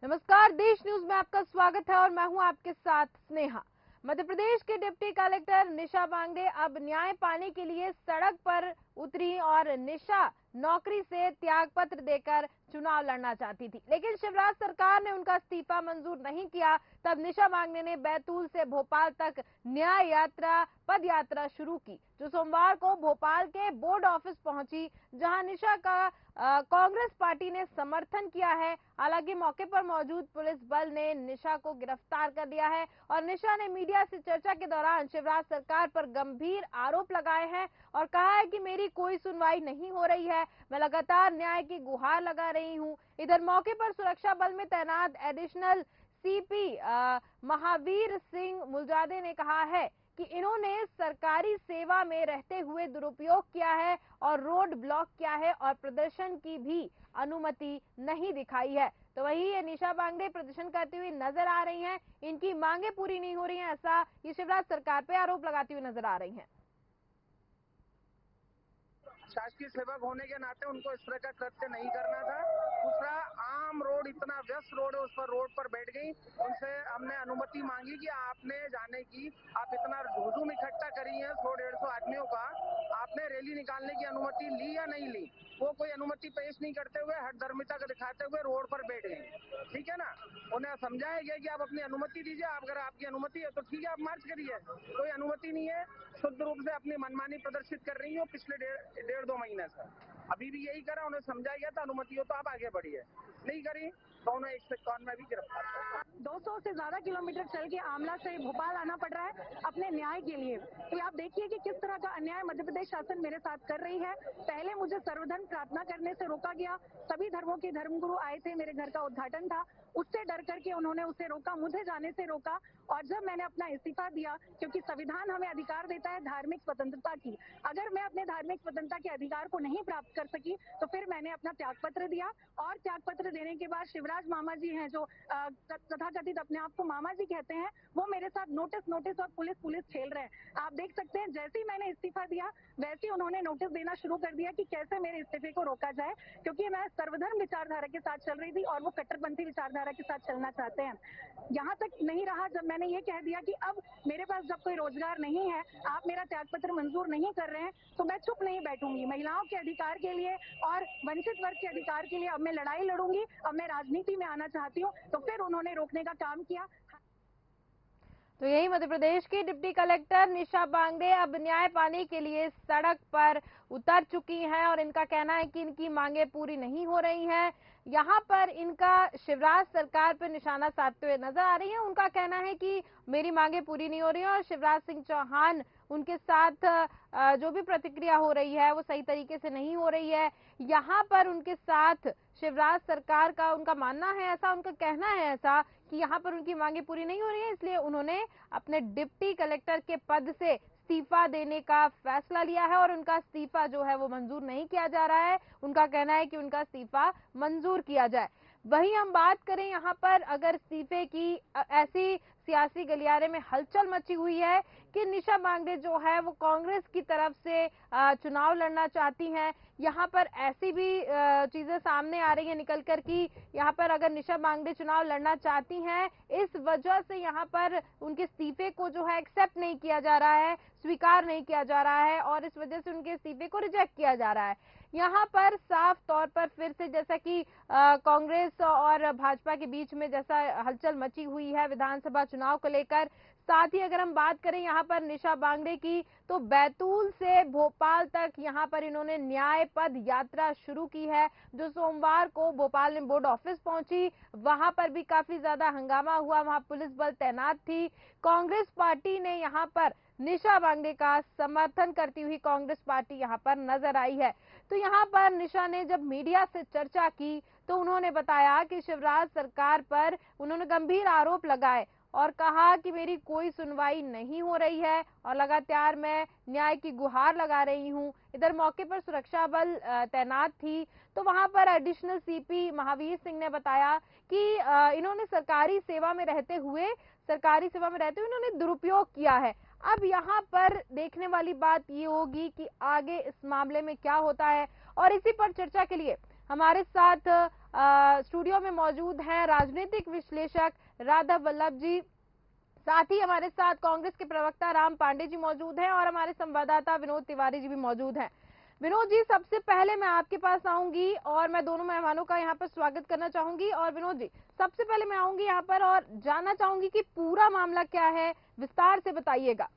नमस्कार, देश न्यूज में आपका स्वागत है और मैं हूं आपके साथ स्नेहा। मध्य प्रदेश के डिप्टी कलेक्टर निशा बांगड़े अब न्याय पाने के लिए सड़क पर उतरी और निशा नौकरी से त्याग पत्र देकर चुनाव लड़ना चाहती थी, लेकिन शिवराज सरकार ने उनका इस्तीफा मंजूर नहीं किया। तब निशा बांगड़े ने बैतूल से भोपाल तक न्याय यात्रा पद यात्रा शुरू की, जो सोमवार को भोपाल के बोर्ड ऑफिस पहुंची, जहां निशा का कांग्रेस पार्टी ने समर्थन किया है। हालांकि मौके पर मौजूद पुलिस बल ने निशा को गिरफ्तार कर लिया है और निशा ने मीडिया से चर्चा के दौरान शिवराज सरकार पर गंभीर आरोप लगाए हैं और कहा है कि मेरी कोई सुनवाई नहीं हो रही है, मैं लगातार न्याय की गुहार लगा रही हूं। इधर मौके पर सुरक्षा बल में तैनात एडिशनल सीपी महावीर सिंह मुलजादे ने कहा है कि इन्होंने सरकारी सेवा में रहते हुए दुरुपयोग किया है और रोड ब्लॉक किया है और प्रदर्शन की भी अनुमति नहीं दिखाई है। तो वही ये निशा बांगड़े प्रदर्शन करती हुई नजर आ रही हैं, इनकी मांगे पूरी नहीं हो रही हैं, ऐसा ये शिवराज सरकार पे आरोप लगाती हुई नजर आ रही हैं। शासकीय सेवक होने के नाते उनको इस तरह का कृत्य नहीं करना था। दूसरा, आम रोड, इतना व्यस्त रोड है, उस पर रोड पर बैठ गई। उनसे हमने अनुमति मांगी कि आपने जाने की, आप इतना हुजूम इकट्ठा करी है 100-150 आदमियों का, आपने रैली निकालने की अनुमति ली या नहीं ली? वो कोई अनुमति पेश नहीं करते हुए, हठधर्मिता को दिखाते हुए रोड पर बैठ गए। ठीक है ना, उन्हें समझाया गया कि आप अपनी अनुमति दीजिए, अगर आपकी अनुमति है तो ठीक है, आप मार्च करिए। कोई अनुमति नहीं है, शुद्ध रूप से अपनी मनमानी प्रदर्शित कर रही हो पिछले डेढ़ 2 महीने से। अभी भी यही करा, उन्हें समझाया गया था अनुमति हो तो आप आगे बढ़िए, नहीं करी तो उन्हें 151 में भी गिरफ्तार। 200 से ज्यादा किलोमीटर चल के आमला से भोपाल आना पड़ रहा है अपने न्याय के लिए। तो आप देखिए कि किस तरह का अन्याय मध्य प्रदेश शासन मेरे साथ कर रही है। पहले मुझे सर्वधर्म प्रार्थना करने से रोका गया, सभी धर्मों के धर्मगुरु आए थे, मेरे घर का उद्घाटन था, उससे डर करके उन्होंने उसे रोका, मुझे जाने से रोका। और जब मैंने अपना इस्तीफा दिया, क्योंकि संविधान हमें अधिकार देता है धार्मिक स्वतंत्रता की, अगर मैं अपने धार्मिक स्वतंत्रता के अधिकार को नहीं प्राप्त कर सकी तो फिर मैंने अपना त्याग पत्र दिया। और त्याग पत्र देने के बाद शिवराज मामा जी हैं, जो तथाकथित अपने आप को मामा जी कहते हैं, वो मेरे साथ नोटिस और पुलिस खेल रहे हैं। आप देख सकते हैं, जैसे ही मैंने इस्तीफा दिया वैसे ही उन्होंने नोटिस देना शुरू कर दिया कि कैसे मेरे इस्तीफे को रोका जाए, क्योंकि मैं सर्वधर्म विचारधारा के साथ चल रही थी और वो कट्टरपंथी विचारधारा के साथ चलना चाहते हैं। यहाँ तक नहीं रहा, जब मैंने ये कह दिया कि अब मेरे पास जब कोई रोजगार नहीं है, आप मेरा त्याग पत्र मंजूर नहीं कर रहे हैं, तो मैं चुप नहीं बैठूंगी। महिलाओं के अधिकार के लिए और वंचित वर्ग के अधिकार के लिए अब मैं लड़ाई लड़ूंगी। अब मैं राजनीति में आना चाहती हूँ। तो फिर उन्होंने रोकने का काम किया। तो यही मध्य प्रदेश की डिप्टी कलेक्टर निशा बांगड़े अब न्याय पाने के लिए सड़क पर उतर चुकी हैं और इनका कहना है कि इनकी मांगे पूरी नहीं हो रही हैं। यहाँ पर इनका शिवराज सरकार पर निशाना साधते हुए नजर आ रही है। उनका कहना है कि मेरी मांगे पूरी नहीं हो रही है और शिवराज सिंह चौहान उनके साथ जो भी प्रतिक्रिया हो रही है वो सही तरीके से नहीं हो रही है। यहाँ पर उनके साथ शिवराज सरकार का उनका मानना है ऐसा, उनका कहना है ऐसा कि यहाँ पर उनकी मांगे पूरी नहीं हो रही है, इसलिए उन्होंने अपने डिप्टी कलेक्टर के पद से इस्तीफा देने का फैसला लिया है और उनका इस्तीफा जो है वो मंजूर नहीं किया जा रहा है। उनका कहना है कि उनका इस्तीफा मंजूर किया जाए। वहीं हम बात करें यहाँ पर अगर इस्तीफे की, ऐसी सियासी गलियारे में हलचल मची हुई है कि निशा बांगड़े जो है वो कांग्रेस की तरफ से चुनाव लड़ना चाहती हैं। यहाँ पर ऐसी भी चीजें सामने आ रही है निकल कर कि यहाँ पर अगर निशा बांगड़े चुनाव लड़ना चाहती हैं, इस वजह से यहाँ पर उनके इस्तीफे को जो है एक्सेप्ट नहीं किया जा रहा है, स्वीकार नहीं किया जा रहा है और इस वजह से उनके इस्तीफे को रिजेक्ट किया जा रहा है। यहाँ पर साफ तौर पर फिर से जैसा कि कांग्रेस और भाजपा के बीच में जैसा हलचल मची हुई है विधानसभा चुनाव को लेकर, साथ ही अगर हम बात करें यहाँ पर निशा बांगड़े की, तो बैतूल से भोपाल तक यहाँ पर इन्होंने न्याय पद यात्रा शुरू की है, जो सोमवार को भोपाल में बोर्ड ऑफिस पहुंची। वहां पर भी काफी ज्यादा हंगामा हुआ, वहां पुलिस बल तैनात थी। कांग्रेस पार्टी ने यहाँ पर निशा बांगड़े का समर्थन करती हुई कांग्रेस पार्टी यहाँ पर नजर आई है। तो यहाँ पर निशा ने जब मीडिया से चर्चा की तो उन्होंने बताया कि शिवराज सरकार पर उन्होंने गंभीर आरोप लगाए और कहा कि मेरी कोई सुनवाई नहीं हो रही है और लगातार मैं न्याय की गुहार लगा रही हूं। इधर मौके पर सुरक्षा बल तैनात थी, तो वहां पर एडिशनल सीपी महावीर सिंह ने बताया कि इन्होंने सरकारी सेवा में रहते हुए इन्होंने दुरुपयोग किया है। अब यहाँ पर देखने वाली बात ये होगी कि आगे इस मामले में क्या होता है और इसी पर चर्चा के लिए हमारे साथ स्टूडियो में मौजूद हैं राजनीतिक विश्लेषक राघव वल्लभ जी, साथ ही हमारे साथ कांग्रेस के प्रवक्ता राम पांडे जी मौजूद हैं और हमारे संवाददाता विनोद तिवारी जी भी मौजूद हैं। विनोद जी, सबसे पहले मैं आपके पास आऊंगी और मैं दोनों मेहमानों का यहाँ पर स्वागत करना चाहूंगी। और विनोद जी, सबसे पहले मैं आऊंगी यहाँ पर और जानना चाहूंगी कि पूरा मामला क्या है, विस्तार से बताइएगा।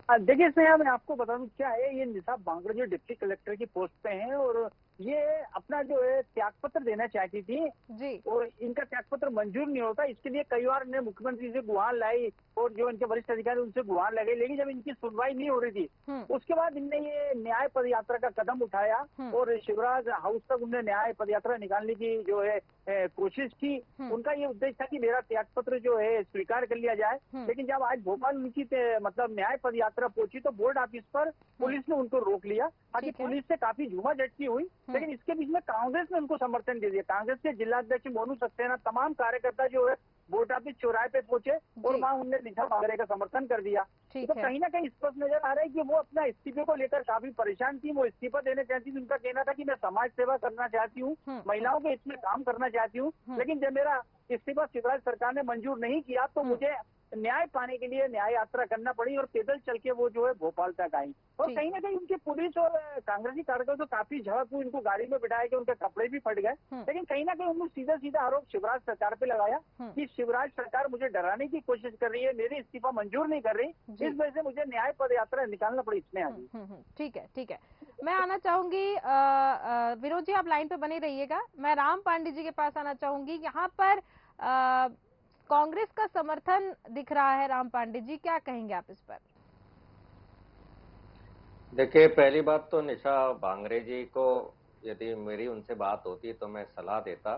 देखिए स्नेहा, मैं आपको बता दूं क्या है, ये निशा बांगड़े जो डिप्टी कलेक्टर की पोस्ट पे हैं और ये अपना जो है त्यागपत्र देना चाहती थी जी। और इनका त्यागपत्र मंजूर नहीं होता। इसके लिए कई बार ने मुख्यमंत्री से गुहार लाई और जो इनके वरिष्ठ अधिकारी उनसे गुहार लगाई, लेकिन जब इनकी सुनवाई नहीं हो रही थी उसके बाद इनने ये न्याय पद यात्रा का कदम उठाया और शिवराज हाउस तक उन्हें न्याय पद यात्रा निकालने की जो है कोशिश की। उनका ये उद्देश्य था कि मेरा त्यागपत्र जो है स्वीकार कर लिया जाए। लेकिन जब आज भोपाल उनकी मतलब न्याय पद यात्रा पहुंची तो बोर्ड ऑफिस पर पुलिस ने उनको रोक लिया। हालांकि पुलिस से काफी झूमाझटकी हुई, लेकिन इसके बीच में कांग्रेस ने उनको समर्थन दे दिया। कांग्रेस के जिलाध्यक्ष मोनू सक्सेना, तमाम कार्यकर्ता जो है बोर्ड ऑफिस चौराहे पे पहुंचे और वहाँ उन्होंने निशा बांगड़े का समर्थन कर दिया। तो कहीं ना कहीं स्पष्ट नजर आ रहा है कि वो अपना इस्तीफे को लेकर काफी परेशान थी। वो इस्तीफा देना चाहती थी। उनका कहना था कि मैं समाज सेवा करना चाहती हूँ, महिलाओं के इसमें काम करना चाहती हूँ, लेकिन जब मेरा इस्तीफा शिवराज सरकार ने मंजूर नहीं किया तो मुझे न्याय पाने के लिए न्याय यात्रा करना पड़ी और पैदल चल के वो जो है भोपाल तक आई। और कहीं ना कहीं उनकी पुलिस और कांग्रेसी कार्यकर्ताओं तो काफी झड़प हुई, उनको गाड़ी में बिठाया कि उनके कपड़े भी फट गए। लेकिन कहीं ना कहीं उन्होंने सीधा सीधा आरोप शिवराज सरकार पे लगाया कि शिवराज सरकार मुझे डराने की कोशिश कर रही है, मेरी इस्तीफा मंजूर नहीं कर रही, इस वजह से मुझे न्याय पद यात्रा निकालना पड़ी। इसमें आगे ठीक है, ठीक है, मैं आना चाहूंगी विनोद जी, आप लाइन पे बने रहिएगा। मैं राम पांडे जी के पास आना चाहूंगी। यहाँ पर कांग्रेस का समर्थन दिख रहा है। राम पांडे जी, क्या कहेंगे आप इस पर? देखिए, पहली बात तो निशा बांगड़े जी को यदि मेरी उनसे बात होती तो मैं सलाह देता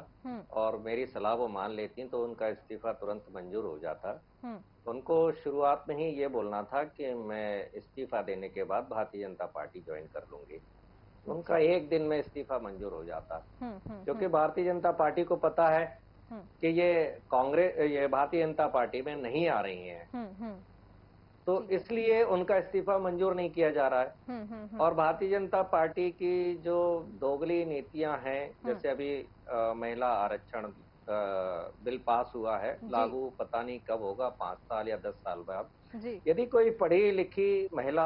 और मेरी सलाह वो मान लेती तो उनका इस्तीफा तुरंत मंजूर हो जाता। उनको शुरुआत में ही ये बोलना था कि मैं इस्तीफा देने के बाद भारतीय जनता पार्टी ज्वाइन कर लूंगी, उनका एक दिन में इस्तीफा मंजूर हो जाता। क्योंकि भारतीय जनता पार्टी को पता है कि ये भारतीय जनता पार्टी में नहीं आ रही हैं, तो इसलिए उनका इस्तीफा मंजूर नहीं किया जा रहा है। और भारतीय जनता पार्टी की जो दोगली नीतियां हैं, जैसे अभी महिला आरक्षण बिल पास हुआ है, लागू पता नहीं कब होगा, 5 साल या 10 साल बाद। यदि कोई पढ़ी लिखी महिला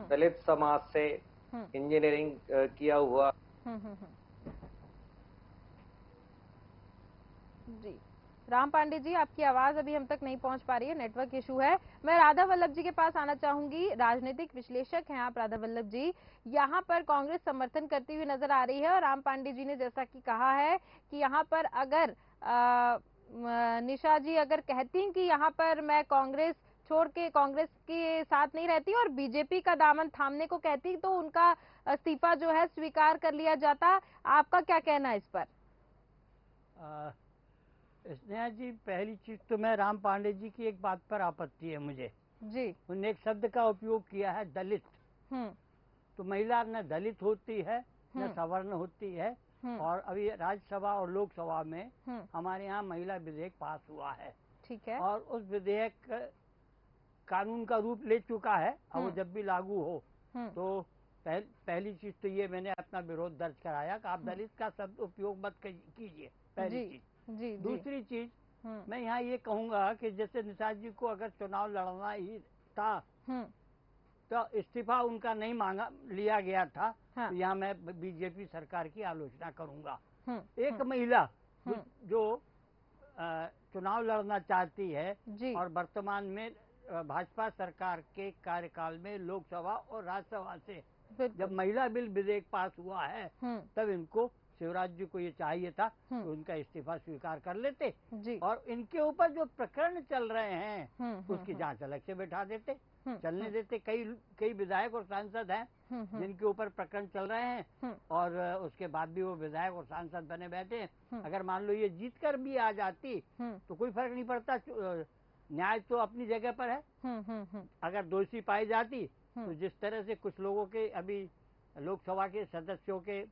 दलित समाज से इंजीनियरिंग किया हुआ जी, राम पांडे जी, आपकी आवाज अभी हम तक नहीं पहुंच पा रही है, नेटवर्क इशू है। मैं राघव वल्लभ जी के पास आना चाहूंगी। राजनीतिक विश्लेषक हैं आप राघव वल्लभ जी। यहाँ पर कांग्रेस समर्थन करती हुई नजर आ रही है और राम पांडे जी ने जैसा कि कहा है कि यहाँ पर अगर निशा जी अगर कहती कि यहाँ पर मैं कांग्रेस छोड़ के कांग्रेस के साथ नहीं रहती और बीजेपी का दामन थामने को कहती तो उनका इस्तीफा जो है स्वीकार कर लिया जाता। आपका क्या कहना है इस पर? स्नेहा जी, पहली चीज तो मैं राम पांडे जी की एक बात पर आपत्ति है मुझे जी। उन्होंने एक शब्द का उपयोग किया है, दलित। तो महिला न दलित होती है न सवर्ण होती है। और अभी राज्यसभा और लोकसभा में हमारे यहाँ महिला विधेयक पास हुआ है, ठीक है, और उस विधेयक कानून का रूप ले चुका है। अब वो जब भी लागू हो तो पहली चीज तो ये मैंने अपना विरोध दर्ज कराया कि आप दलित का शब्द उपयोग मत कीजिए, पहली चीज। जी, दूसरी चीज मैं यहाँ ये कहूँगा कि जैसे निशा जी को अगर चुनाव लड़ना ही था तो इस्तीफा उनका नहीं मांगा लिया गया था। तो यहाँ मैं बीजेपी सरकार की आलोचना करूँगा। एक महिला जो चुनाव लड़ना चाहती है और वर्तमान में भाजपा सरकार के कार्यकाल में लोकसभा और राज्यसभा से जब महिला बिल विधेयक पास हुआ है तब इनको शिवराज जी को ये चाहिए था कि उनका इस्तीफा स्वीकार कर लेते और इनके ऊपर जो प्रकरण चल रहे हैं उसकी जांच अलग से बैठा देते, चलने देते। कई विधायक और सांसद हैं जिनके ऊपर प्रकरण चल रहे हैं और उसके बाद भी वो विधायक और सांसद बने बैठे हैं। अगर मान लो ये जीत कर भी आ जाती तो कोई फर्क नहीं पड़ता, न्याय तो अपनी जगह पर है। अगर दोषी पाई जाती तो जिस तरह से कुछ लोगों के अभी लोकसभा के सदस्यों के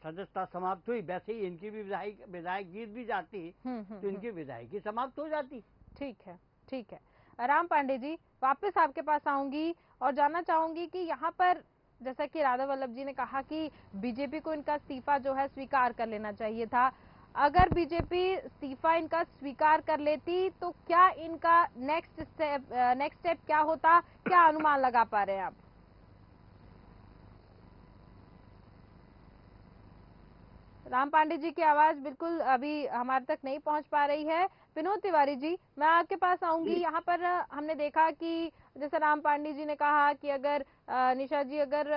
सदस्यता समाप्त हुई, वैसे ही इनकी भी विधायक जीत भी जाती तो इनकी विधायकी समाप्त हो जाती। ठीक है, ठीक है। राम पांडे जी, वापस आपके पास आऊंगी और जानना चाहूंगी कि यहाँ पर जैसा कि राधा वल्लभ जी ने कहा कि बीजेपी को इनका इस्तीफा जो है स्वीकार कर लेना चाहिए था। अगर बीजेपी इस्तीफा इनका स्वीकार कर लेती तो क्या इनका नेक्स्ट स्टेप क्या होता, क्या अनुमान लगा पा रहे हैं आप? राम पांडे जी की आवाज बिल्कुल अभी हमारे तक नहीं पहुंच पा रही है। विनोद तिवारी जी, मैं आपके पास आऊंगी। यहाँ पर हमने देखा कि जैसे राम पांडे जी ने कहा कि अगर निशा जी अगर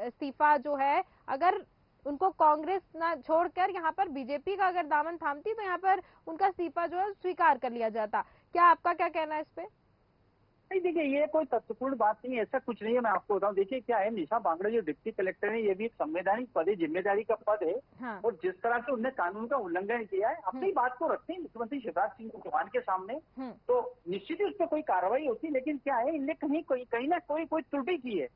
इस्तीफा जो है अगर उनको कांग्रेस ना छोड़कर यहाँ पर बीजेपी का अगर दामन थामती तो यहाँ पर उनका इस्तीफा जो है स्वीकार कर लिया जाता। क्या आपका क्या कहना है इस पे? नहीं, देखिए ये कोई तथ्यपूर्ण बात नहीं है, ऐसा कुछ नहीं है। मैं आपको बताऊं, देखिए क्या है, निशा बांगड़े जो डिप्टी कलेक्टर है ये भी एक संवैधानिक पद है, जिम्मेदारी का पद है। हाँ। और जिस तरह से उन्होंने कानून का उल्लंघन किया है, अपनी बात को रखते हैं मुख्यमंत्री शिवराज सिंह चौहान के सामने, तो निश्चित ही उस पर कोई कार्रवाई होती। लेकिन क्या है, इनने कहीं ना कोई त्रुटि की है,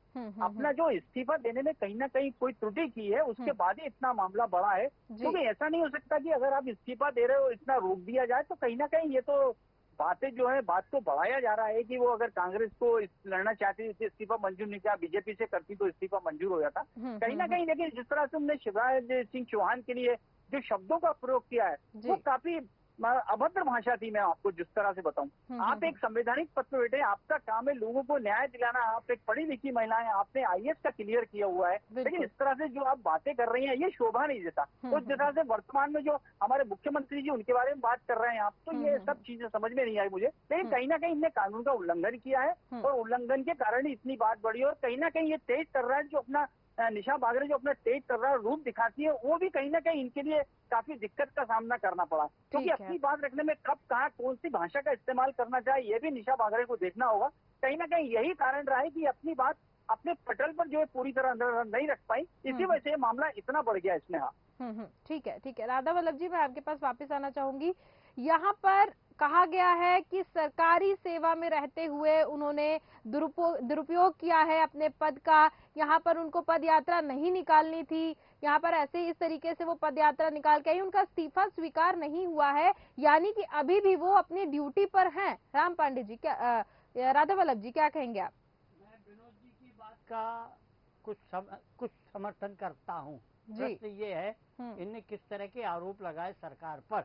अपना जो इस्तीफा देने में कहीं ना कहीं कोई त्रुटि की है, उसके बाद ही इतना मामला बढ़ा है। क्योंकि ऐसा नहीं हो सकता कि अगर आप इस्तीफा दे रहे हो इतना रोक दिया जाए, तो कहीं ना कहीं ये तो बातें जो है, बात को बढ़ाया जा रहा है कि वो अगर कांग्रेस को लड़ना चाहती थी, इस्तीफा मंजूर नहीं किया, बीजेपी से करती तो इस्तीफा मंजूर हो जाता कहीं ना कहीं। लेकिन जिस तरह से उन्होंने शिवराज सिंह चौहान के लिए जो शब्दों का प्रयोग किया है वो काफी अभद्र भाषा थी। मैं आपको जिस तरह से बताऊं, आप एक संवैधानिक पद पर बैठे, आपका काम है लोगों को न्याय दिलाना, आप एक पढ़ी लिखी महिला है, आपने आईएएस का क्लियर किया हुआ है, लेकिन इस तरह से जो आप बातें कर रही हैं ये शोभा नहीं देता। तो जिस तरह से वर्तमान में जो हमारे मुख्यमंत्री जी उनके बारे में बात कर रहे हैं आप, तो ये सब चीजें समझ में नहीं आई मुझे। लेकिन कहीं ना कहीं इनने कानून का उल्लंघन किया है और उल्लंघन के कारण ही इतनी बात बढ़ी। और कहीं ना कहीं ये तेज कर रहा है, जो अपना निशा बागरे जो अपना तेज कर रहा है, रूप दिखाती है, वो भी कहीं ना कहीं इनके लिए काफी दिक्कत का सामना करना पड़ा। क्योंकि अपनी बात रखने में कब कहाँ कौन सी भाषा का इस्तेमाल करना चाहिए ये भी निशा बागरे को देखना होगा। कहीं ना कहीं यही कारण रहा है कि अपनी बात अपने पटल पर जो है पूरी तरह अंदर नहीं रख पाई, इसी वजह से मामला इतना बढ़ गया इसमें। हाँ, ठीक है। राधा वल्लभ जी, मैं आपके पास वापस आना चाहूंगी। यहाँ पर कहा गया है कि सरकारी सेवा में रहते हुए उन्होंने दुरुपयोग किया है अपने पद का। यहाँ पर उनको पद यात्रा नहीं निकालनी थी, यहाँ पर ऐसे इस तरीके से वो पद यात्रा निकाल के आई, उनका इस्तीफा स्वीकार नहीं हुआ है, यानी कि अभी भी वो अपनी ड्यूटी पर हैं। राम पांडे जी, क्या राधा वल्लभ जी क्या कहेंगे आप? मैं विनोद जी की बात का कुछ समर्थन करता हूँ। प्रश्न ये है, इनने किस तरह के आरोप लगाए सरकार पर।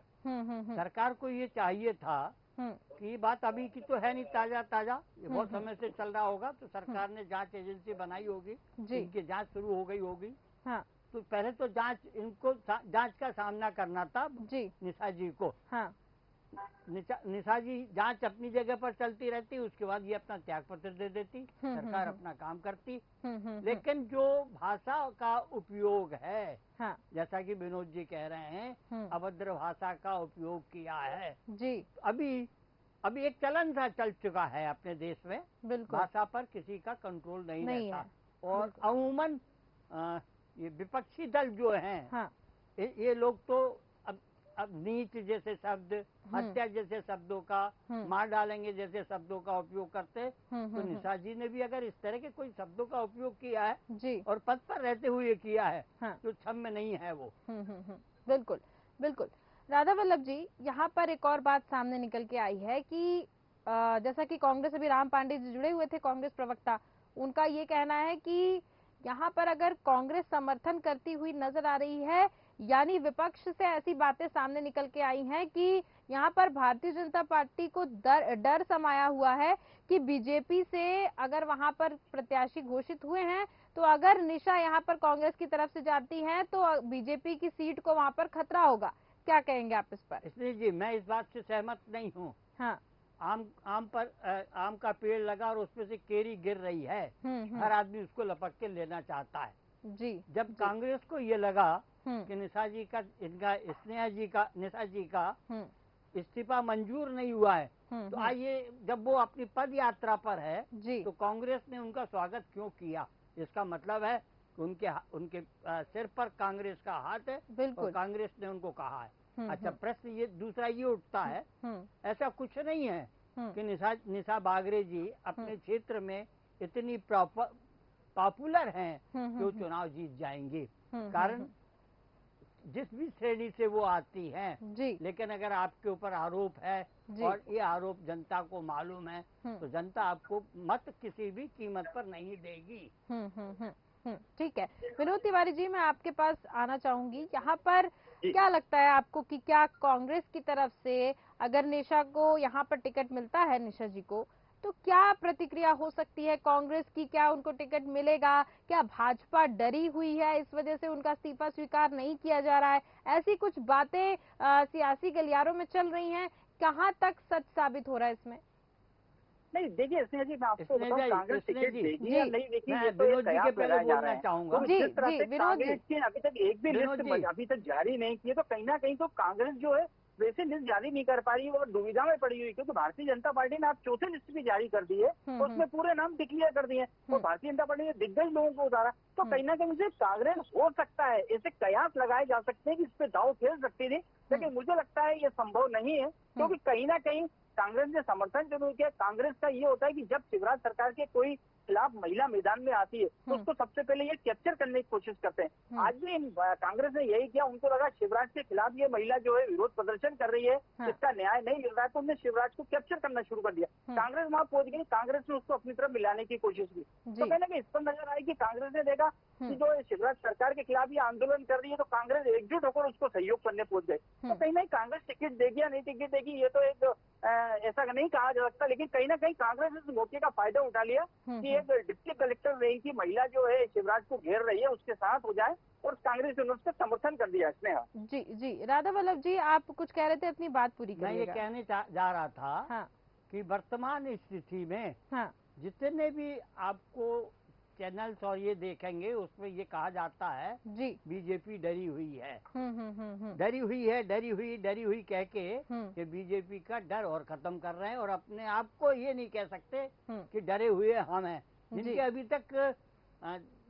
सरकार को ये चाहिए था कि बात अभी की तो है नहीं, ताजा ये बहुत समय से चल रहा होगा, तो सरकार ने जांच एजेंसी बनाई होगी, इनकी जांच शुरू हो गई होगी। हाँ। तो पहले तो जांच का सामना करना था निशा जी को। हाँ। निशा जी जांच अपनी जगह पर चलती रहती, उसके बाद ये अपना त्याग पत्र दे देती, सरकार अपना काम करती। लेकिन जो भाषा का उपयोग है, हाँ, जैसा कि विनोद जी कह रहे हैं, अभद्र भाषा का उपयोग किया है जी। अभी एक चलन सा चल चुका है अपने देश में, भाषा पर किसी का कंट्रोल नहीं रहता। और अमूमन ये विपक्षी दल जो हैं, हाँ, ये लोग तो अब नीच जैसे शब्द, हत्या जैसे शब्दों का, मार डालेंगे जैसे शब्दों का उपयोग करते। तो निशा जी ने भी अगर इस तरह के कोई शब्दों का उपयोग किया है जी, और पद पर रहते हुए किया है, हाँ, तो क्षम्य नहीं है वो। बिल्कुल। राधा वल्लभ जी, यहाँ पर एक और बात सामने निकल के आई है कि जैसा कि कांग्रेस, अभी राम पांडे जी जुड़े हुए थे, कांग्रेस प्रवक्ता, उनका ये कहना है कि यहाँ पर अगर कांग्रेस समर्थन करती हुई नजर आ रही है, यानी विपक्ष से ऐसी बातें सामने निकल के आई हैं कि यहाँ पर भारतीय जनता पार्टी को डर समाया हुआ है कि बीजेपी से अगर वहां पर प्रत्याशी घोषित हुए हैं, तो अगर निशा यहाँ पर कांग्रेस की तरफ से जाती हैं तो बीजेपी की सीट को वहां पर खतरा होगा। क्या कहेंगे आप इस पर? इसलिए जी मैं इस बात से सहमत नहीं हूँ। हाँ। आम का पेड़ लगा और उसमें से केरी गिर रही है, हर आदमी उसको लपक के लेना चाहता है जी। जब कांग्रेस को ये लगा कि निशा जी का इस्तीफा मंजूर नहीं हुआ है, तो आइए, जब वो अपनी पद यात्रा पर है तो कांग्रेस ने उनका स्वागत क्यों किया? इसका मतलब है कि उनके सिर पर कांग्रेस का हाथ है और कांग्रेस ने उनको कहा है। अच्छा, प्रश्न ये दूसरा ये उठता है, ऐसा कुछ नहीं है कि निशा बागरे जी अपने क्षेत्र में इतनी पॉपुलर हैं जो चुनाव जीत जाएंगे। कारण जिस भी श्रेणी से वो आती हैं जी, लेकिन अगर आपके ऊपर आरोप है और ये आरोप जनता को मालूम है तो जनता आपको मत किसी भी कीमत पर नहीं देगी। ठीक है, विनोद तिवारी जी, मैं आपके पास आना चाहूंगी। यहाँ पर क्या लगता है आपको कि क्या कांग्रेस की तरफ से अगर निशा को यहाँ पर टिकट मिलता है, निशा जी को, तो क्या प्रतिक्रिया हो सकती है कांग्रेस की? क्या उनको टिकट मिलेगा? क्या भाजपा डरी हुई है, इस वजह से उनका इस्तीफा स्वीकार नहीं किया जा रहा है? ऐसी कुछ बातें सियासी गलियारों में चल रही हैं, कहाँ तक सच साबित हो रहा है इसमें? नहीं, देखिए स्नेहा जी, मैं आपको बताऊं, कांग्रेस टिकट देगी या नहीं देगी, ये तो विनोद जी के पहले बोलना चाहूंगा। जिस तरह से कांग्रेस की अभी तक एक भी लिस्ट अभी तक जारी नहीं की है, तो कहीं ना कहीं तो कांग्रेस जो है वैसे लिस्ट जारी नहीं कर पा रही है और दुविधा में पड़ी हुई, क्योंकि भारतीय जनता पार्टी ने आप चौथे लिस्ट भी जारी कर दी है, तो उसमें पूरे नाम डिक्लेयर कर दिए और भारतीय जनता पार्टी ने दिग्गज लोगों को उतारा, तो कहीं ना कहीं से कांग्रेस हो सकता है, ऐसे कयास लगाए जा सकते हैं कि इस पे दाव खेल सकती थी, लेकिन मुझे लगता है ये संभव नहीं है, क्योंकि कहीं ना कहीं कांग्रेस ने समर्थन जरूर किया। कांग्रेस का ये होता है कि जब शिवराज सरकार के कोई खिलाफ महिला मैदान में आती है तो उसको सबसे पहले ये कैप्चर करने की कोशिश करते हैं। आज भी कांग्रेस ने यही किया, उनको लगा शिवराज के खिलाफ ये महिला जो है विरोध प्रदर्शन कर रही है, इसका न्याय नहीं मिल रहा है, तो उन्होंने शिवराज को कैप्चर करना शुरू कर दिया। कांग्रेस वहां पहुंच गई, कांग्रेस ने उसको अपनी तरफ मिलाने की कोशिश की, तो कहने में इस पर नजर आई कि कांग्रेस ने देखा कि जो शिवराज सरकार के खिलाफ ये आंदोलन कर रही है, तो कांग्रेस एकजुट होकर उसको सहयोग करने पहुंच गए। तो कहीं ना कहीं कांग्रेस टिकट देगी या नहीं टिकट देगी, ये तो एक ऐसा नहीं कहा जा सकता, लेकिन कहीं ना कहीं कांग्रेस इस मौके का फायदा उठा लिया कि एक डिप्टी कलेक्टर रैंक की महिला जो है शिवराज को घेर रही है, उसके साथ हो जाए, और कांग्रेस ने उसका समर्थन कर दिया। स्नेहा जी जी, राधा वल्लभ जी, आप कुछ कह रहे थे, अपनी बात पूरी करिएगा। मैं ये कहने जा रहा था कि वर्तमान स्थिति में जितने भी आपको चैनल्स और ये देखेंगे उसमें ये कहा जाता है जी बीजेपी डरी हुई है, डरी हुई कह के कि बीजेपी का डर और खत्म कर रहे हैं, और अपने आप को ये नहीं कह सकते कि डरे हुए हम हैं, जिनके अभी तक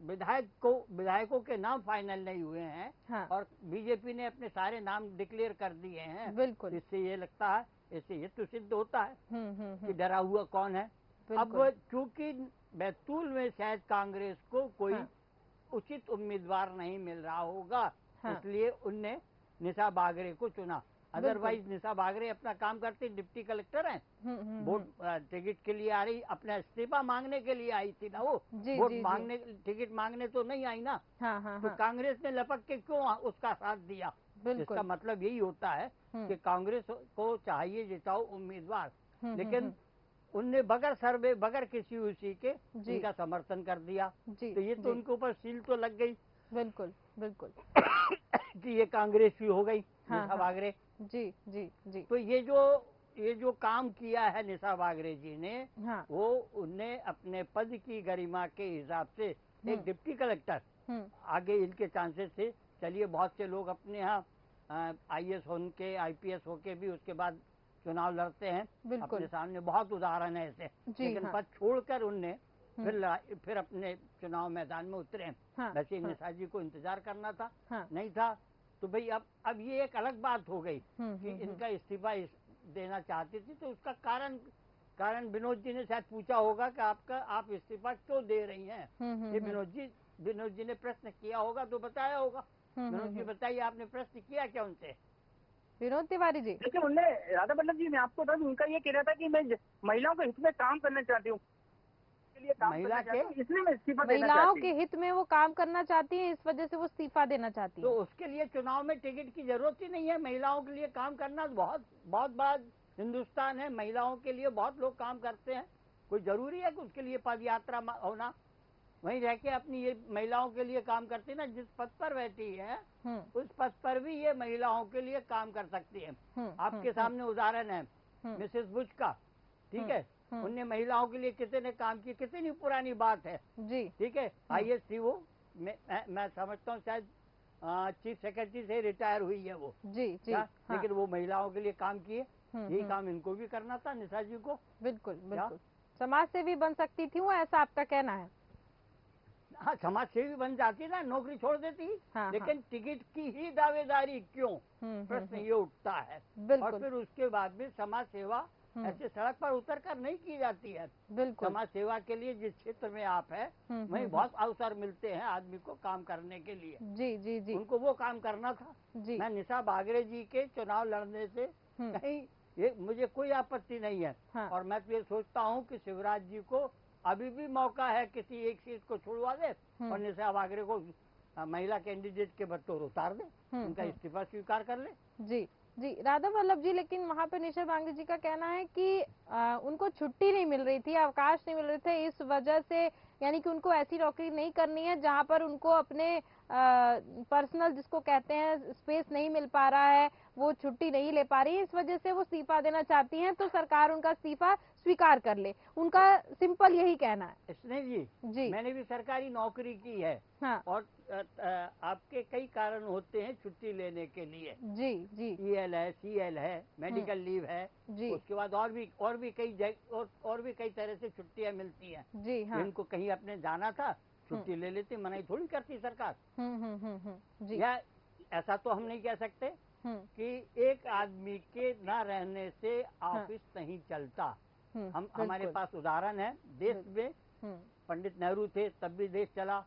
विधायकों के नाम फाइनल नहीं हुए हैं और बीजेपी ने अपने सारे नाम डिक्लेयर कर दिए हैं। बिल्कुल, इससे ये लगता है, इससे ये तो सिद्ध होता है कि डरा हुआ कौन है। अब चूंकि बैतूल में शायद कांग्रेस को कोई उचित उम्मीदवार नहीं मिल रहा होगा, इसलिए उनने निशा बागरे को चुना। अदरवाइज निशा बागरे अपना काम करती, डिप्टी कलेक्टर हैं, वोट टिकट के लिए आ रही, अपना इस्तीफा मांगने के लिए आई थी ना, वो वोट मांगने, टिकट मांगने तो नहीं आई ना। तो कांग्रेस ने लपक के क्यों उसका साथ दिया? इसका मतलब यही होता है कि कांग्रेस को चाहिए जिताओ उम्मीदवार, लेकिन उनने बगैर सर्वे, बगैर किसी उसी के इनका समर्थन कर दिया, तो ये तो उनके ऊपर सील तो लग गई। बिल्कुल बिल्कुल कि ये कांग्रेस ही हो गई निशा बागरे। जी। तो ये जो काम किया है निशा बागरे जी ने, वो उनने अपने पद की गरिमा के हिसाब से एक डिप्टी कलेक्टर, आगे इनके चांसेस थे, चलिए बहुत से लोग अपने यहाँ IAS होके, IPS होके भी उसके बाद चुनाव लड़ते हैं, अपने सामने बहुत उदाहरण है ऐसे, लेकिन पद छोड़कर उनने फिर अपने चुनाव मैदान में उतरे। वैसे निशा जी को इंतजार करना था, नहीं था, तो भाई अब ये एक अलग बात हो गई कि इनका इस्तीफा देना चाहती थी, तो उसका कारण विनोद जी ने शायद पूछा होगा कि आप इस्तीफा क्यों दे रही हैं, ये विनोद जी ने प्रश्न किया होगा तो बताया होगा। विनोद जी बताइए, आपने प्रश्न किया क्या उनसे? विनोद तिवारी जी, देखिए उनने, राधा वल्लभ जी, मैं आपको बता दूं, उनका ये कह रहा था कि मैं महिलाओं के हित में काम करना चाहती हूँ, महिलाओं के हित में वो काम करना चाहती है, इस वजह से वो इस्तीफा देना चाहती है। तो उसके लिए चुनाव में टिकट की जरूरत ही नहीं है। महिलाओं के लिए काम करना बहुत बड़ा हिंदुस्तान है, महिलाओं के लिए बहुत लोग काम करते हैं, कोई जरूरी है कि उसके लिए पद यात्रा होना? वहीं रह के अपनी ये महिलाओं के लिए काम करती है ना, जिस पद पर बैठी है उस पद पर भी ये महिलाओं के लिए काम कर सकती है। आपके सामने उदाहरण है मिसेस बुश का, ठीक है, उनने महिलाओं के लिए कितने काम किए, कितनी पुरानी बात है जी, ठीक है। IAS थी वो, मैं समझता हूँ शायद चीफ सेक्रेटरी से रिटायर हुई है वो जी, लेकिन वो महिलाओं के लिए काम किए, यही काम इनको भी करना था, निशा जी को। बिल्कुल, समाज सेवी बन सकती थी वो, ऐसा आपका कहना है? हाँ, समाज सेवी बन जाती ना, नौकरी छोड़ देती, लेकिन टिकट की ही दावेदारी क्यों, प्रश्न ये उठता है। और फिर उसके बाद भी समाज सेवा ऐसे सड़क पर उतर कर नहीं की जाती है। बिल्कुल। समाज सेवा के लिए जिस क्षेत्र में आप है वहीं बहुत अवसर मिलते हैं आदमी को काम करने के लिए। जी जी जी। उनको वो काम करना था। जी। मैं निशा बागड़े जी के चुनाव लड़ने से कहीं ये मुझे कोई आपत्ति नहीं है। हाँ। और मैं तो ये सोचता हूँ कि शिवराज जी को अभी भी मौका है किसी एक सीट को छुड़वा दे और निशा बागड़े को महिला कैंडिडेट के बतौर उतार दे, उनका इस्तीफा स्वीकार कर ले। जी जी राधा वल्लभ जी, लेकिन वहाँ पे निशा बांगड़े जी का कहना है कि उनको छुट्टी नहीं मिल रही थी, अवकाश नहीं मिल रहे थे, इस वजह से यानी कि उनको ऐसी नौकरी नहीं करनी है जहाँ पर उनको अपने पर्सनल जिसको कहते हैं स्पेस नहीं मिल पा रहा है, वो छुट्टी नहीं ले पा रही है, इस वजह से वो इस्तीफा देना चाहती हैं, तो सरकार उनका इस्तीफा स्वीकार कर ले। उनका सिंपल यही कहना है। स्नेह जी, मैंने भी सरकारी नौकरी की है। हाँ। और आपके कई कारण होते हैं छुट्टी लेने के लिए। जी जी। EL है, CL है, मेडिकल लीव है जी। उसके बाद और भी कई तरह से छुट्टियां मिलती हैं जी। हाँ। इनको कहीं अपने जाना था, छुट्टी ले लेती, मनाही थोड़ी करती सरकार। जी। या ऐसा तो हम नहीं कह सकते कि एक आदमी के न रहने से ऑफिस नहीं चलता। हमारे पास उदाहरण है देश में, पंडित नेहरू थे तब भी देश चला,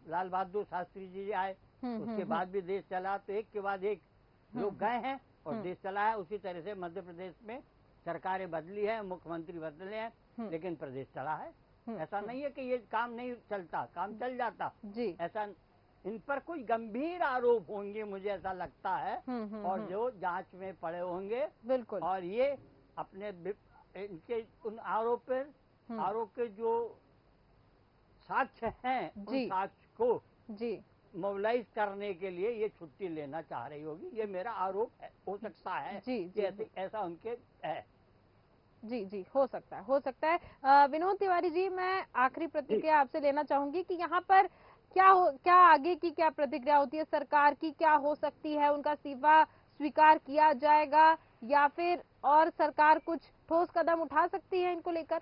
लाल बहादुर शास्त्री जी आए उसके बाद भी देश चला, तो एक के बाद एक लोग गए हैं और देश चला है। उसी तरह से मध्य प्रदेश में सरकारें बदली है, मुख्यमंत्री बदले हैं, लेकिन प्रदेश चला है। ऐसा नहीं है कि ये काम नहीं चलता, काम चल जाता जी। ऐसा इन पर कोई गंभीर आरोप होंगे मुझे ऐसा लगता है, और जो जांच में पड़े होंगे। बिल्कुल। और ये अपने इनके उन आरोप के जो साक्ष्य हैं उन साक्ष्य को जी मोबिलाइज करने के लिए ये छुट्टी लेना चाह रही होगी, ये मेरा आरोप है। हो सकता है जी, ऐसा उनके है। जी जी, हो सकता है। विनोद तिवारी जी, मैं आखिरी प्रतिक्रिया आपसे लेना चाहूंगी कि यहाँ पर क्या आगे की क्या प्रतिक्रिया होती है सरकार की, क्या हो सकती है, उनका इस्तीफा स्वीकार किया जाएगा या फिर और सरकार कुछ ठोस कदम उठा सकती है इनको लेकर?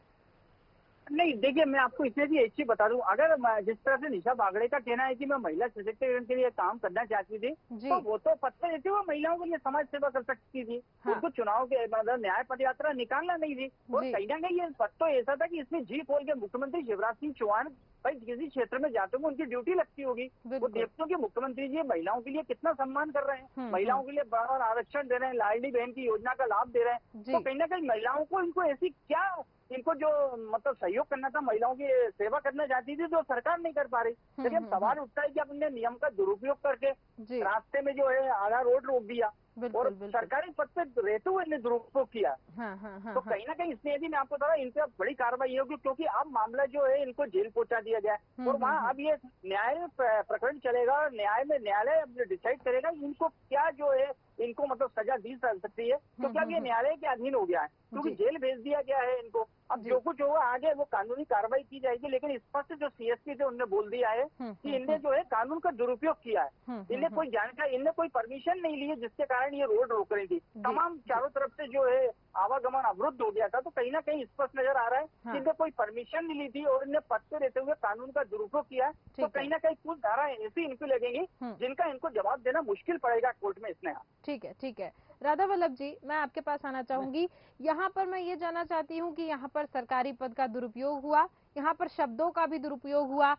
नहीं, देखिए मैं आपको इसमें भी एक चीज बता दूं, अगर जिस तरह से निशा बागड़े का कहना है कि मैं महिला सशक्तिकरण के लिए काम करना चाहती थी, तो वो तो पत्र देते हुए महिलाओं के लिए समाज सेवा कर सकती थी। हाँ। उनको चुनाव के मतलब न्याय पद यात्रा निकालना नहीं थी। और कहीं ना कहीं ये पद तो ऐसा था कि इसमें जी खोल के मुख्यमंत्री शिवराज सिंह चौहान भाई किसी क्षेत्र में जाते हुए उनकी ड्यूटी लगती होगी। वो देखते हो कि मुख्यमंत्री जी महिलाओं के लिए कितना सम्मान कर रहे हैं, महिलाओं के लिए बराबर आरक्षण दे रहे हैं, लाडली बहन की योजना का लाभ दे रहे हैं। तो कहीं ना कहीं महिलाओं को इनको ऐसी क्या इनको जो मतलब सहयोग करना था, महिलाओं की सेवा करना चाहती थी, जो सरकार नहीं कर पा रही। लेकिन अब सवाल उठता है कि अपने नियम का दुरुपयोग करके रास्ते में जो है आधा रोड रोक दिया और सरकारी पद पे रहते हुए इन्हें दुरुपयोग किया। तो कहीं ना कहीं इसलिए यदि मैं आपको बता, इन पे बड़ी कार्रवाई होगी, क्योंकि अब मामला जो है इनको जेल पहुंचा दिया गया है और वहाँ अब ये न्याय प्रकरण चलेगा और न्यायालय डिसाइड करेगा इनको क्या जो है इनको मतलब सजा दी जा सकती है, क्योंकि अब ये न्यायालय के अधीन हो गया है, क्योंकि जेल भेज दिया गया है इनको। अब जो कुछ होगा आगे वो कानूनी कार्रवाई की जाएगी, लेकिन स्पष्ट जो CSP थे उन्होंने बोल दिया है कि इनने जो है कानून का दुरुपयोग किया है, इन्हें कोई जानकारी, इनने कोई परमिशन नहीं ली है, जिसके कारण ये रोड रोक रही थी। तमाम चारों तरफ से जो है आवागमन अवरुद्ध हो गया था, तो कहीं ना कहीं स्पष्ट नजर आ रहा है कि इन्हें कोई परमिशन नहीं ली थी और इन्हें पद पे रहते हुए कानून का दुरुपयोग किया है। तो कहीं ना कहीं कुछ धाराएं ऐसी इनको लगेंगी जिनका इनको जवाब देना मुश्किल पड़ेगा कोर्ट में। इसने ठीक है राधा वल्लभ जी, मैं आपके पास आना चाहूंगी। यहाँ पर मैं ये जानना चाहती हूँ कि यहाँ पर सरकारी पद का दुरुपयोग हुआ, यहाँ पर शब्दों का भी दुरुपयोग हुआ,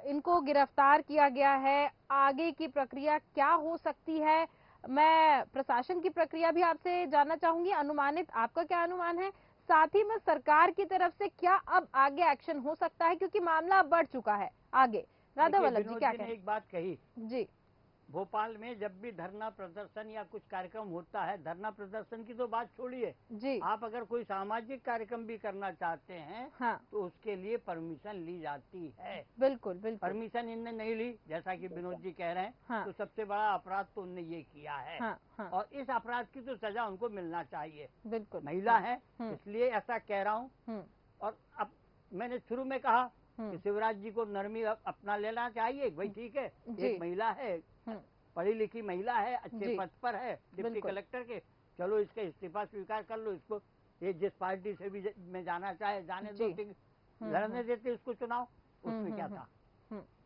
इनको गिरफ्तार किया गया है, आगे की प्रक्रिया क्या हो सकती है? मैं प्रशासन की प्रक्रिया भी आपसे जानना चाहूंगी, अनुमानित आपका क्या अनुमान है? साथ ही में सरकार की तरफ से क्या अब आगे एक्शन हो सकता है, क्योंकि मामला अब बढ़ चुका है आगे? राधा वल्लभ जी क्या कहें? एक बात कही जी, भोपाल में जब भी धरना प्रदर्शन या कुछ कार्यक्रम होता है, धरना प्रदर्शन की तो बात छोड़िए जी, आप अगर कोई सामाजिक कार्यक्रम भी करना चाहते हैं हाँ, तो उसके लिए परमिशन ली जाती है। बिल्कुल बिल्कुल। परमिशन इनने नहीं ली, जैसा कि विनोद जी कह रहे हैं हाँ, तो सबसे बड़ा अपराध तो उनने ये किया है हाँ, हाँ, और इस अपराध की तो सजा उनको मिलना चाहिए। बिल्कुल, महिला है इसलिए ऐसा कह रहा हूँ। और अब मैंने शुरू में कहा कि शिवराज जी को नरमी अपना लेना चाहिए, भाई ठीक है, एक महिला है, पढ़ी लिखी महिला है, अच्छे पद पर है, डिप्टी कलेक्टर के, चलो इसका इस्तीफा स्वीकार कर लो, इसको ये जिस पार्टी से भी में जाना चाहे जाने दो, लड़ने देते उसको चुनाव, उसमें क्या था।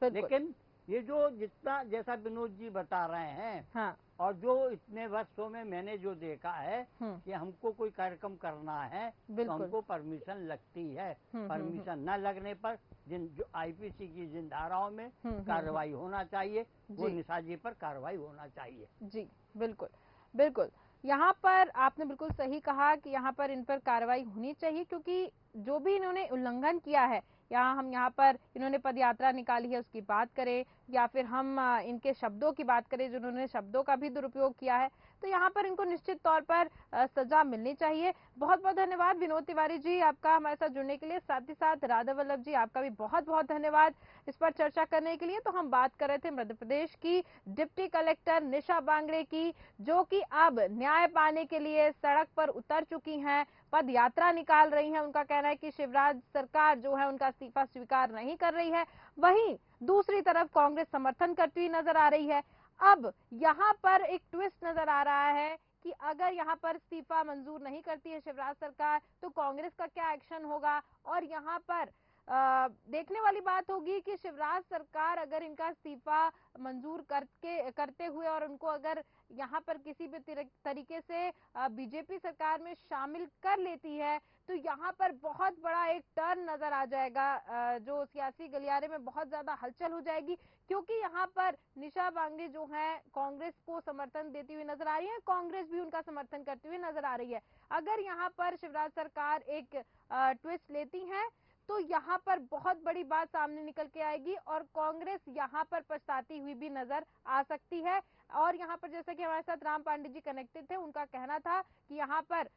लेकिन ये जो जितना जैसा विनोद जी बता रहे हैं, हाँ, और जो इतने वर्षों में मैंने जो देखा है कि हमको कोई कार्यक्रम करना है तो हमको परमिशन लगती है। परमिशन न लगने पर जो आईपीसी की जिन धाराओं में कार्रवाई होना चाहिए वो निशा जी पर कार्रवाई होना चाहिए। जी बिल्कुल बिल्कुल, यहाँ पर आपने बिल्कुल सही कहा कि यहाँ पर इन पर कार्रवाई होनी चाहिए, क्योंकि जो भी इन्होंने उल्लंघन किया है, हम यहाँ पर इन्होंने पदयात्रा निकाली है उसकी बात करें या फिर हम इनके शब्दों की बात करें, जिन्होंने शब्दों का भी दुरुपयोग किया है, तो यहाँ पर इनको निश्चित तौर पर सजा मिलनी चाहिए। बहुत बहुत धन्यवाद विनोद तिवारी जी आपका हमारे साथ जुड़ने के लिए, साथ ही साथ राधा वल्लभ जी आपका भी बहुत बहुत धन्यवाद इस पर चर्चा करने के लिए। तो हम बात कर रहे थे मध्य प्रदेश की डिप्टी कलेक्टर निशा बांगड़े की, जो कि अब न्याय पाने के लिए सड़क पर उतर चुकी हैं, पद यात्रा निकाल रही हैं। उनका कहना है कि शिवराज सरकार जो है उनका इस्तीफा स्वीकार नहीं कर रही है, वहीं दूसरी तरफ कांग्रेस समर्थन करती हुई नजर आ रही है। अब यहाँ पर एक ट्विस्ट नजर आ रहा है कि अगर यहाँ पर इस्तीफा मंजूर नहीं करती है शिवराज सरकार तो कांग्रेस का क्या एक्शन होगा, और यहाँ पर देखने वाली बात होगी कि शिवराज सरकार अगर इनका इस्तीफा मंजूर करते हुए और उनको अगर यहाँ पर किसी भी तरीके से बीजेपी सरकार में शामिल कर लेती है तो यहाँ पर बहुत बड़ा एक टर्न नजर आ जाएगा, जो सियासी गलियारे में बहुत ज्यादा हलचल हो जाएगी, क्योंकि यहाँ पर निशा बांगड़े जो है कांग्रेस को समर्थन देती हुई नजर आ रही है, कांग्रेस भी उनका समर्थन करती हुई नजर आ रही है। अगर यहाँ पर शिवराज सरकार एक ट्विस्ट लेती है तो यहाँ पर बहुत बड़ी बात सामने निकल के आएगी और कांग्रेस यहाँ पर पछताती हुई भी नजर आ सकती है। और यहाँ पर जैसा कि हमारे साथ राम पांडे जी कनेक्टेड थे, उनका कहना था कि यहाँ पर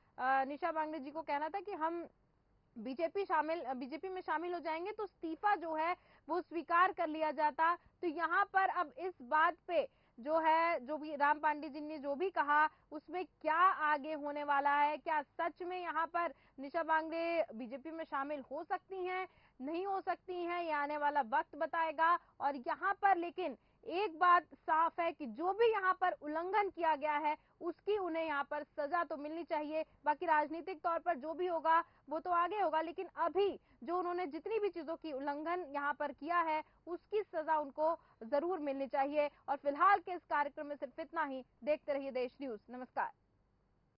निशा बांगड़े जी को कहना था कि हम बीजेपी में शामिल हो जाएंगे तो इस्तीफा जो है वो स्वीकार कर लिया जाता। तो यहाँ पर अब इस बात पे जो भी राम पांडे जी ने जो भी कहा उसमें क्या आगे होने वाला है, क्या सच में यहाँ पर निशा बांगड़े बीजेपी में शामिल हो सकती हैं, नहीं हो सकती हैं, ये आने वाला वक्त बताएगा। और यहाँ पर लेकिन एक बात साफ है कि जो भी यहाँ पर उल्लंघन किया गया है उसकी उन्हें यहाँ पर सजा तो मिलनी चाहिए। बाकी राजनीतिक तौर पर जो भी होगा वो तो आगे होगा, लेकिन अभी जो उन्होंने जितनी भी चीजों की उल्लंघन यहाँ पर किया है उसकी सजा उनको जरूर मिलनी चाहिए। और फिलहाल के इस कार्यक्रम में सिर्फ इतना ही। देखते रहिए देश न्यूज। नमस्कार।